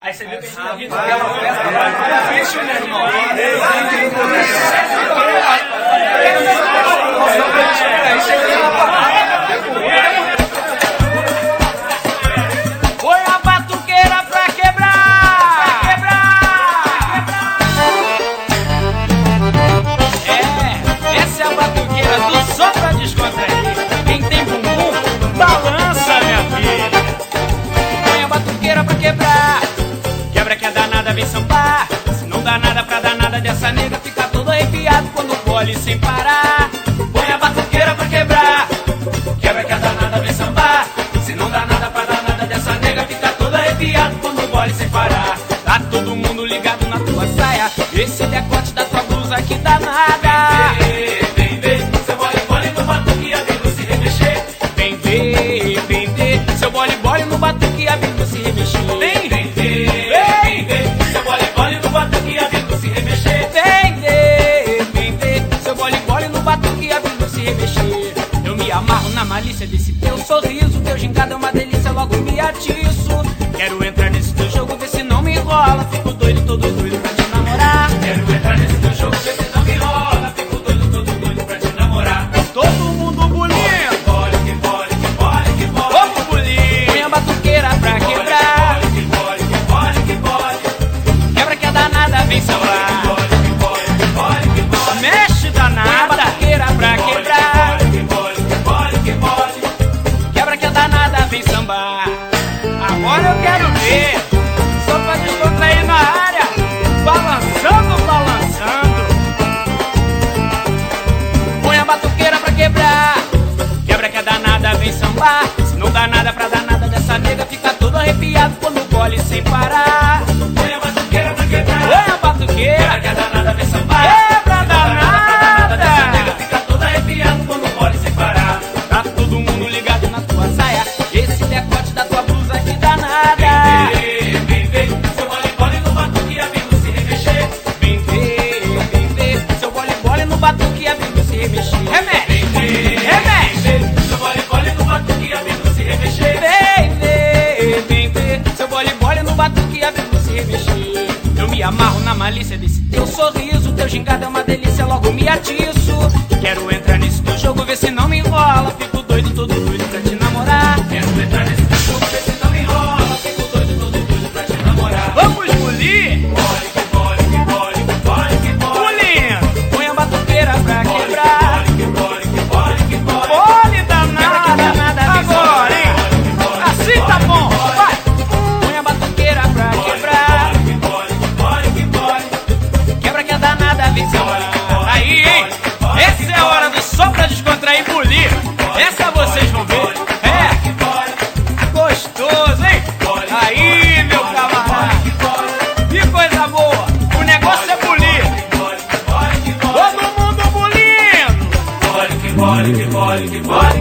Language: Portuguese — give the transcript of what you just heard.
Aí você viu que a gente não riu, é uma festa difícil, meu irmão. Põe a batuqueira pra quebrar! Essa é a batuqueira do som pra descontrair. Quem tem bumbum, balança, minha filha. Põe a batuqueira pra quebrar. Quebra que a danada vem sambar. Se não dá nada pra danada dessa nega, fica todo arrepiado quando colhe sem parar. Põe a batuqueira pra quebrar. Quebra que a danada vem sambar. Se não dá nada pra danada dessa nega, fica todo arrepiado quando colhe sem parar. Tá todo mundo ligado na tua saia. Esse decote da tua blusa que dá nada. Vem ver, seu bole no batuque abrindo se remexer. Vem ver, seu bole no batuque abrindo se remexer. Vem ver, seu bole no batuque abrindo se remexer. Vem ver, seu bole no batuque abrindo se remexer. Eu me amarro na malícia desse teu sorriso. Teu gingado é uma delícia, logo me atiço. Quero entrar nesse teu jogo, ver se não me enrola. Fico doido, todo doido pra te namorar. Quero entrar nesse teu jogo, ver se não me enrola. Fico doido, todo doido pra te namorar. Todo mundo bulindo. Vamos bulir. Põe a batuqueira pra quebrar. Quebra que a danada vem sambar. Mexe danada. Põe a batuqueira pra quebrar. Quebra que a danada vem sambar. Agora eu quero ver. Só pra descontrair na área. Balançando, balançando. Põe a batuqueira pra quebrar. Quebra que a danada vem sambar. Se não dá nada pra danada dessa nega, fica todo arrepiado quando colhe sem parar. Põe a batuqueira pra quebrar. Põe a batuqueira. Quebra que a danada vem sambar. Quebra a danada dessa nega, fica todo arrepiado quando colhe sem parar. Tá todo mundo ligado na tua saia. Esse decote da tua blusa que dá nada. Vem ver, seu bole no batuque abrindo se remexer. Vem ver, seu bole no batuque abrindo se remexer. Remexe, seu bole no batuque abrindo se remexer. Vem ver, seu bole no batuque abrindo se remexer. Eu me amarro na malícia desse teu sorriso. Teu gingado é uma delícia, logo me atiço. Quero entrar nesse teu jogo, ver se não me enrola. Fico doido, todo doido pra te namorar. Quero entrar nesse teu jogo, ver se não me enrola. Fico doido, todo doido pra te namorar. Vamos bulir? Bulindo. Põe a batuqueira pra quebrar. Bole danada. Agora, hein? Assim tá bom, vai. Põe a batuqueira pra quebrar. Quebra que a danada vem sambar. Aí, hein? Essa é a hora do som pra descontrair e bulir. Essa vocês vão ver. Gostoso, hein? Aí, meu camarada. Que coisa boa. O negócio é bulir. Todo mundo bulindo. Que bole.